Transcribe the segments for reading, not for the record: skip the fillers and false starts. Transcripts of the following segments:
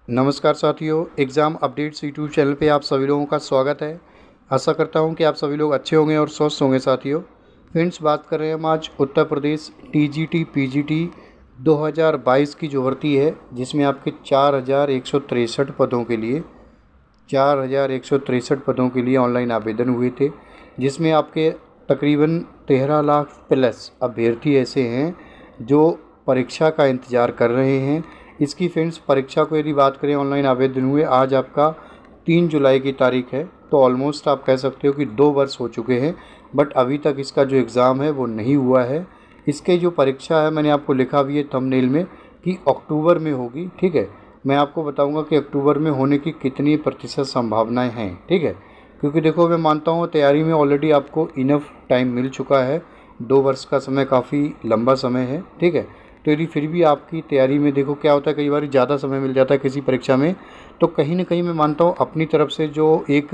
नमस्कार साथियों, exam updates YouTube channel पे आप सभी लोगों का स्वागत है। आशा करता हूँ कि आप सभी लोग अच्छे होंगे और स्वस्थ होंगे। साथियों फ्रेंड्स, बात कर रहे हैं हम आज उत्तर प्रदेश टीजीटी पीजीटी 2022 की जो भर्ती है, जिसमें आपके 4163 पदों के लिए 4163 पदों के लिए ऑनलाइन आवेदन हुए थे, जिसमें आपके तकरीबन 13 लाख प्लस अभ्यर्थी ऐसे हैं जो परीक्षा का इंतज़ार कर रहे हैं। इसकी फ्रेंड्स परीक्षा को यदि बात करें, ऑनलाइन आवेदन हुए, आज आपका 3 जुलाई की तारीख है, तो ऑलमोस्ट आप कह सकते हो कि 2 वर्ष हो चुके हैं। बट अभी तक इसका जो एग्ज़ाम है वो नहीं हुआ है। इसके जो परीक्षा है, मैंने आपको लिखा भी है थंबनेल में कि अक्टूबर में होगी। ठीक है, मैं आपको बताऊंगा कि अक्टूबर में होने की कितनी प्रतिशत संभावनाएं हैं। ठीक है, क्योंकि देखो, मैं मानता हूँ तैयारी में ऑलरेडी आपको इनफ टाइम मिल चुका है। 2 वर्ष का समय काफ़ी लंबा समय है। ठीक है, तो यदि फिर भी आपकी तैयारी में देखो क्या होता है, कई बार ज़्यादा समय मिल जाता है किसी परीक्षा में, तो कहीं ना कहीं मैं मानता हूँ अपनी तरफ से जो एक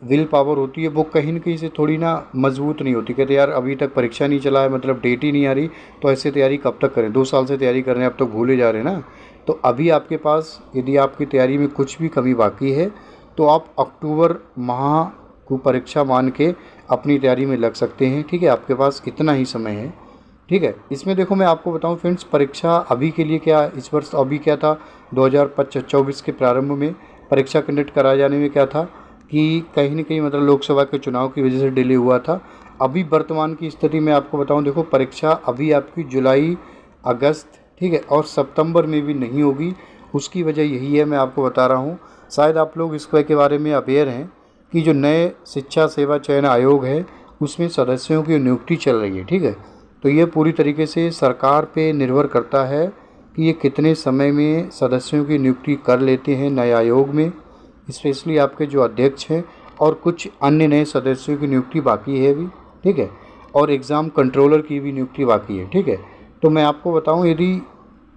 विल पावर होती है वो कहीं न कहीं से थोड़ी ना मजबूत नहीं होती। कहते यार अभी तक परीक्षा नहीं चला है, मतलब डेट ही नहीं आ रही, तो ऐसे तैयारी कब तक करें, 2 साल से तैयारी कर रहे हैं, अब तो भूले जा रहे हैं ना। तो अभी आपके पास यदि आपकी तैयारी में कुछ भी कमी बाकी है तो आप अक्टूबर माह को परीक्षा मान के अपनी तैयारी में लग सकते हैं। ठीक है, आपके पास इतना ही समय है। ठीक है, इसमें देखो मैं आपको बताऊं फ्रेंड्स, परीक्षा अभी के लिए क्या, इस वर्ष अभी क्या था, 2024 के प्रारंभ में परीक्षा कंडक्ट कराए जाने में क्या था कि कहीं न कहीं मतलब लोकसभा के चुनाव की वजह से डिले हुआ था। अभी वर्तमान की स्थिति में आपको बताऊं, देखो परीक्षा अभी आपकी जुलाई, अगस्त, ठीक है, और सितंबर में भी नहीं होगी। उसकी वजह यही है, मैं आपको बता रहा हूँ। शायद आप लोग इसके बारे में अवेयर हैं कि जो नए शिक्षा सेवा चयन आयोग है, उसमें सदस्यों की नियुक्ति चल रही है। ठीक है, तो ये पूरी तरीके से सरकार पे निर्भर करता है कि ये कितने समय में सदस्यों की नियुक्ति कर लेते हैं नए आयोग में। स्पेशली आपके जो अध्यक्ष हैं और कुछ अन्य नए सदस्यों की नियुक्ति बाकी है अभी। ठीक है, और एग्ज़ाम कंट्रोलर की भी नियुक्ति बाकी है। ठीक है, तो मैं आपको बताऊं, यदि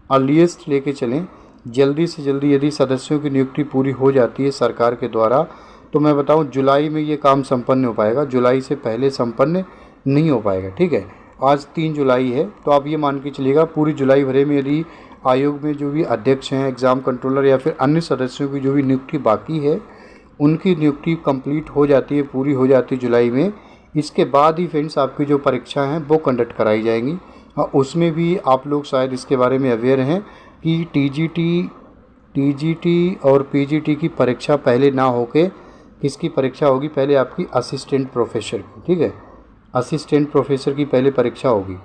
अर्लीस्ट लेके चलें, जल्दी से जल्दी यदि सदस्यों की नियुक्ति पूरी हो जाती है सरकार के द्वारा, तो मैं बताऊं जुलाई में ये काम संपन्न हो पाएगा। जुलाई से पहले संपन्न नहीं हो पाएगा। ठीक है, आज 3 जुलाई है, तो आप ये मान के चलिएगा पूरी जुलाई भरे में यदि आयोग में जो भी अध्यक्ष हैं, एग्ज़ाम कंट्रोलर या फिर अन्य सदस्यों की जो भी नियुक्ति बाकी है, उनकी नियुक्ति कंप्लीट हो जाती है, पूरी हो जाती है जुलाई में। इसके बाद ही फ्रेंड्स आपकी जो परीक्षा हैं वो कंडक्ट कराई जाएंगी। हाँ, उसमें भी आप लोग शायद इसके बारे में अवेयर हैं कि टीजीटी और पीजीटी की परीक्षा पहले ना होके किसकी परीक्षा होगी, पहले आपकी असिस्टेंट प्रोफेसर की। ठीक है, असिस्टेंट प्रोफेसर की पहले परीक्षा होगी।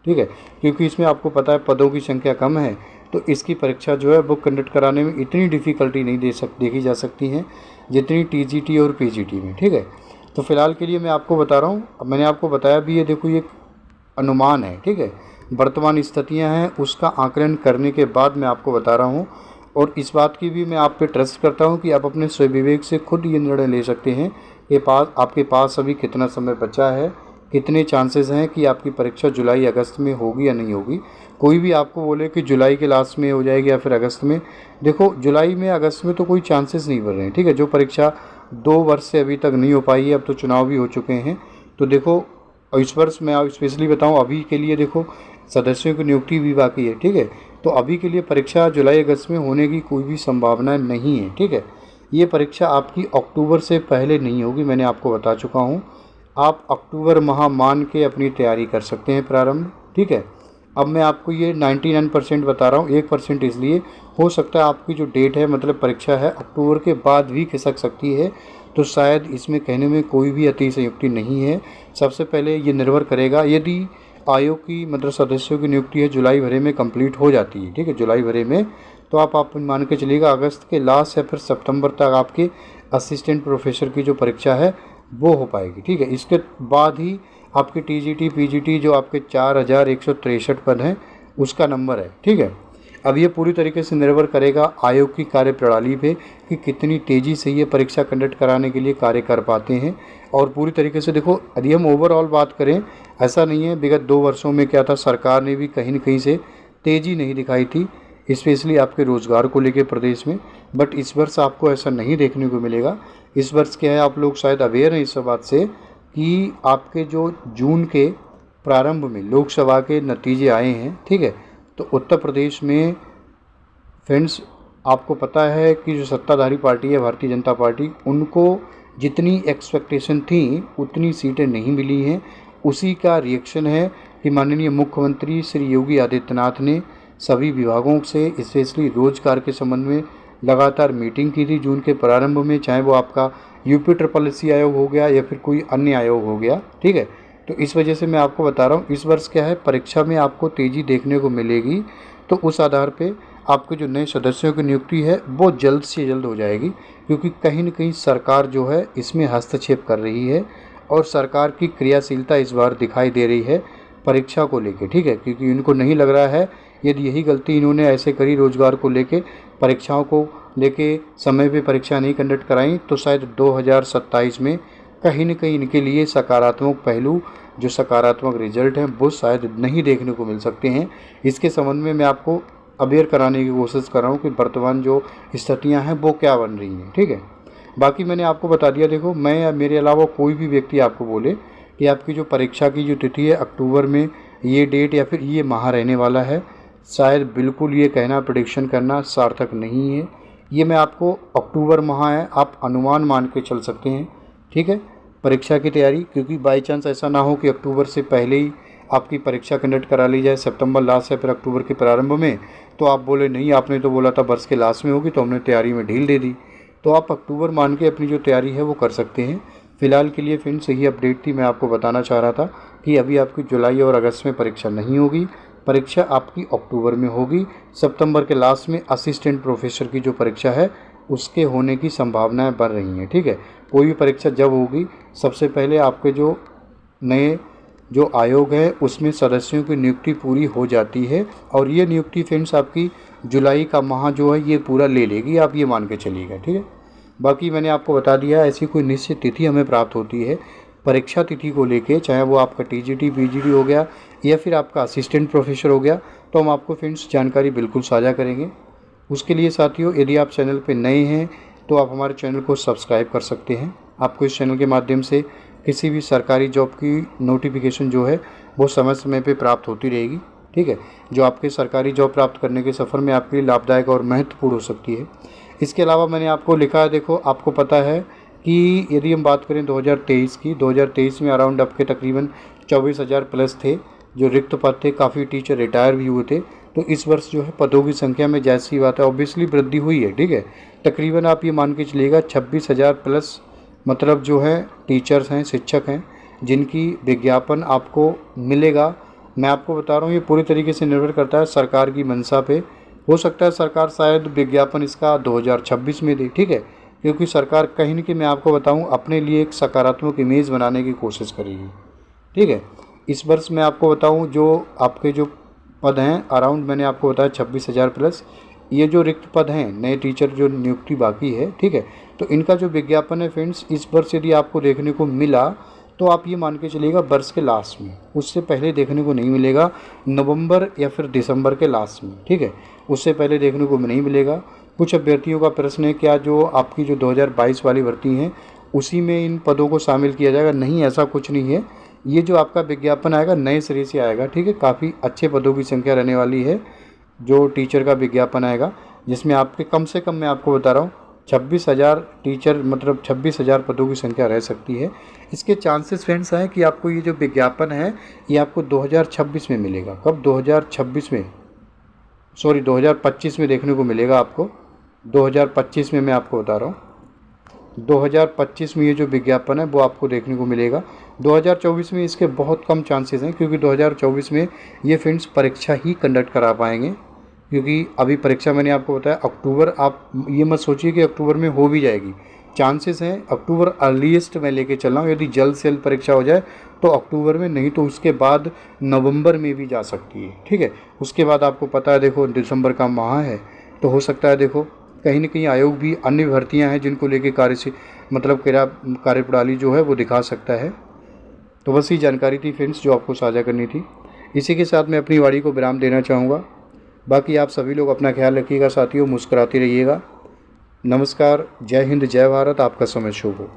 ठीक है, क्योंकि इसमें आपको पता है पदों की संख्या कम है, तो इसकी परीक्षा जो है वो कंडक्ट कराने में इतनी डिफ़िकल्टी नहीं देखी जा सकती है जितनी टीजीटी और पीजीटी में। ठीक है, तो फिलहाल के लिए मैं आपको बता रहा हूँ, अब मैंने आपको बताया भी है, देखो ये अनुमान है। ठीक है, वर्तमान स्थितियाँ हैं, उसका आकलन करने के बाद मैं आपको बता रहा हूँ। और इस बात की भी मैं आप पे ट्रस्ट करता हूँ कि आप अपने स्वविवेक से खुद ये निर्णय ले सकते हैं कि आपके पास अभी कितना समय बचा है, कितने चांसेस हैं कि आपकी परीक्षा जुलाई अगस्त में होगी या नहीं होगी। कोई भी आपको बोले कि जुलाई के लास्ट में हो जाएगी या फिर अगस्त में, देखो जुलाई में अगस्त में तो कोई चांसेस नहीं बन रहे हैं। ठीक है, जो परीक्षा 2 वर्ष से अभी तक नहीं हो पाई है, अब तो चुनाव भी हो चुके हैं, तो देखो और इस वर्ष मैं स्पेशली बताऊं, अभी के लिए देखो सदस्यों की नियुक्ति भी बाकी है। ठीक है, तो अभी के लिए परीक्षा जुलाई अगस्त में होने की कोई भी संभावना नहीं है। ठीक है, ये परीक्षा आपकी अक्टूबर से पहले नहीं होगी, मैंने आपको बता चुका हूँ। आप अक्टूबर माह मान के अपनी तैयारी कर सकते हैं प्रारंभ। ठीक है, अब मैं आपको ये 99% बता रहा हूँ, 1% इसलिए हो सकता है आपकी जो डेट है, मतलब परीक्षा है, अक्टूबर के बाद भी खिसक सकती है, तो शायद इसमें कहने में कोई भी अतिशयोक्ति नहीं है। सबसे पहले ये निर्भर करेगा, यदि आयोग की मतलब सदस्यों की नियुक्ति है जुलाई भरे में कंप्लीट हो जाती है। ठीक है, जुलाई भरे में, तो आप मान के चलिएगा अगस्त के लास्ट या फिर सितंबर तक आपके असिस्टेंट प्रोफेसर की जो परीक्षा है वो हो पाएगी। ठीक है, इसके बाद ही आपकी टीजीटी पीजीटी जो आपके 4163 पद हैं उसका नंबर है। ठीक है, अब ये पूरी तरीके से निर्भर करेगा आयोग की कार्यप्रणाली पे कि कितनी तेज़ी से ये परीक्षा कंडक्ट कराने के लिए कार्य कर पाते हैं। और पूरी तरीके से देखो, यदि हम ओवरऑल बात करें, ऐसा नहीं है विगत 2 वर्षों में क्या था, सरकार ने भी कहीं न कहीं से तेज़ी नहीं दिखाई थी, स्पेशली आपके रोज़गार को लेकर प्रदेश में। बट इस वर्ष आपको ऐसा नहीं देखने को मिलेगा। इस वर्ष क्या है, आप लोग शायद अवेयर हैं इस बात से कि आपके जो जून के प्रारंभ में लोकसभा के नतीजे आए हैं। ठीक है, तो उत्तर प्रदेश में फ्रेंड्स आपको पता है कि जो सत्ताधारी पार्टी है भारतीय जनता पार्टी, उनको जितनी एक्सपेक्टेशन थी उतनी सीटें नहीं मिली हैं। उसी का रिएक्शन है कि माननीय मुख्यमंत्री श्री योगी आदित्यनाथ ने सभी विभागों से स्पेशली रोजगार के संबंध में लगातार मीटिंग की थी जून के प्रारंभ में, चाहे वो आपका यूपी ट्रिपल एससी आयोग हो गया या फिर कोई अन्य आयोग हो गया, ठीक है। तो इस वजह से मैं आपको बता रहा हूँ इस वर्ष क्या है, परीक्षा में आपको तेज़ी देखने को मिलेगी। तो उस आधार पे आपके जो नए सदस्यों की नियुक्ति है वो जल्द से जल्द हो जाएगी, क्योंकि कहीं न कहीं सरकार जो है इसमें हस्तक्षेप कर रही है और सरकार की क्रियाशीलता इस बार दिखाई दे रही है परीक्षा को लेके, ठीक है। क्योंकि इनको नहीं लग रहा है यदि यही गलती इन्होंने ऐसे करी रोजगार को लेके, परीक्षाओं को लेके समय पे परीक्षा नहीं कंडक्ट कराई, तो शायद 2027 में कहीं न कहीं इनके लिए सकारात्मक पहलू, जो सकारात्मक रिजल्ट हैं वो शायद नहीं देखने को मिल सकते हैं। इसके संबंध में मैं आपको अवेयर कराने की कोशिश कर रहा हूँ कि वर्तमान जो स्थितियाँ हैं वो क्या बन रही हैं, ठीक है। बाकी मैंने आपको बता दिया, देखो मैं या मेरे अलावा कोई भी व्यक्ति आपको बोले कि आपकी जो परीक्षा की जो तिथि है अक्टूबर में ये डेट या फिर ये माह रहने वाला है, शायद बिल्कुल ये कहना, प्रेडिक्शन करना सार्थक नहीं है। ये मैं आपको अक्टूबर माह है, आप अनुमान मान के चल सकते हैं, ठीक है, परीक्षा की तैयारी। क्योंकि बाई चांस ऐसा ना हो कि अक्टूबर से पहले ही आपकी परीक्षा कंडक्ट करा ली जाए सितंबर लास्ट या फिर अक्टूबर के प्रारंभ में, तो आप बोले नहीं आपने तो बोला था वर्ष के लास्ट में होगी तो हमने तैयारी में ढील दे दी। तो आप अक्टूबर मान के अपनी जो तैयारी है वो कर सकते हैं। फ़िलहाल के लिए फ्रेंड्स सही अपडेट थी, मैं आपको बताना चाह रहा था कि अभी आपकी जुलाई और अगस्त में परीक्षा नहीं होगी, परीक्षा आपकी अक्टूबर में होगी। सितंबर के लास्ट में असिस्टेंट प्रोफेसर की जो परीक्षा है उसके होने की संभावनाएं बढ़ रही हैं, ठीक है। कोई भी परीक्षा जब होगी सबसे पहले आपके जो नए जो आयोग है उसमें सदस्यों की नियुक्ति पूरी हो जाती है, और ये नियुक्ति फ्रेंड्स आपकी जुलाई का माह जो है ये पूरा ले लेगी, आप ये मान के चलिएगा, ठीक है। बाकी मैंने आपको बता दिया ऐसी कोई निश्चित तिथि हमें प्राप्त होती है परीक्षा तिथि को लेके, चाहे वो आपका टीजीटी पीजीटी हो गया या फिर आपका असिस्टेंट प्रोफेसर हो गया, तो हम आपको फ्रेंड्स जानकारी बिल्कुल साझा करेंगे। उसके लिए साथियों यदि आप चैनल पे नए हैं तो आप हमारे चैनल को सब्सक्राइब कर सकते हैं। आपको इस चैनल के माध्यम से किसी भी सरकारी जॉब की नोटिफिकेशन जो है वो समय समय पे प्राप्त होती रहेगी, ठीक है, जो आपके सरकारी जॉब प्राप्त करने के सफ़र में आपके लिए लाभदायक और महत्वपूर्ण हो सकती है। इसके अलावा मैंने आपको लिखा है, देखो आपको पता है कि यदि हम बात करें 2023 की, 2023 में अराउंड आपके तकरीबन 24,000 प्लस थे जो रिक्त पद थे, काफ़ी टीचर रिटायर भी हुए थे। तो इस वर्ष जो है पदों की संख्या में जैसी बात है ऑब्वियसली वृद्धि हुई है, ठीक है। तकरीबन आप ये मान के चलिएगा 26,000 प्लस मतलब जो है टीचर्स हैं, शिक्षक हैं, जिनकी विज्ञापन आपको मिलेगा। मैं आपको बता रहा हूँ ये पूरी तरीके से निर्भर करता है सरकार की मंशा पे। हो सकता है सरकार शायद विज्ञापन इसका 2026 में दे, ठीक है, क्योंकि सरकार कहीं न कहीं मैं आपको बताऊँ अपने लिए एक सकारात्मक इमेज बनाने की कोशिश करेगी, ठीक है। इस वर्ष मैं आपको बताऊँ जो आपके जो पद हैं अराउंड मैंने आपको बताया 26,000 प्लस, ये जो रिक्त पद हैं नए टीचर जो नियुक्ति बाकी है, ठीक है, तो इनका जो विज्ञापन है फ्रेंड्स इस वर्ष यदि आपको देखने को मिला तो आप ये मान के चलिएगा वर्ष के लास्ट में, उससे पहले देखने को नहीं मिलेगा, नवंबर या फिर दिसंबर के लास्ट में, ठीक है, उससे पहले देखने को नहीं मिलेगा। कुछ अभ्यर्थियों का प्रश्न है क्या जो आपकी जो 2022 वाली भर्ती हैं उसी में इन पदों को शामिल किया जाएगा? नहीं, ऐसा कुछ नहीं है। ये जो आपका विज्ञापन आएगा नए सिरे से आएगा, ठीक है, काफ़ी अच्छे पदों की संख्या रहने वाली है जो टीचर का विज्ञापन आएगा, जिसमें आपके कम से कम मैं आपको बता रहा हूँ 26,000 टीचर मतलब 26,000 पदों की संख्या रह सकती है। इसके चांसेस फ्रेंड्स हैं कि आपको ये जो विज्ञापन है ये आपको 2026 में मिलेगा। कब? 2026 में, सॉरी 2025 में देखने को मिलेगा आपको। 2025 में मैं आपको बता रहा हूँ 2025 में ये जो विज्ञापन है वो आपको देखने को मिलेगा। 2024 में इसके बहुत कम चांसेस हैं, क्योंकि 2024 में ये फ्रेंड्स परीक्षा ही कंडक्ट करा पाएंगे, क्योंकि अभी परीक्षा मैंने आपको बताया अक्टूबर, आप ये मत सोचिए कि अक्टूबर में हो भी जाएगी, चांसेस हैं अक्टूबर अर्लीस्ट मैं लेके चल रहा हूँ। यदि जल्द से जल्द परीक्षा हो जाए तो अक्टूबर में, नहीं तो उसके बाद नवंबर में भी जा सकती है, ठीक है। उसके बाद आपको पता है देखो दिसंबर का माह है, तो हो सकता है देखो कहीं न कहीं आयोग भी अन्य भर्तियाँ हैं जिनको लेके कार्य से मतलब कार्यप्रणाली जो है वो दिखा सकता है। तो बस ये जानकारी थी फ्रेंड्स जो आपको साझा करनी थी। इसी के साथ मैं अपनी वाणी को विराम देना चाहूँगा। बाकी आप सभी लोग अपना ख्याल रखिएगा साथियों, मुस्कुराते रहिएगा। नमस्कार, जय हिंद, जय भारत, आपका समय शुभ हो।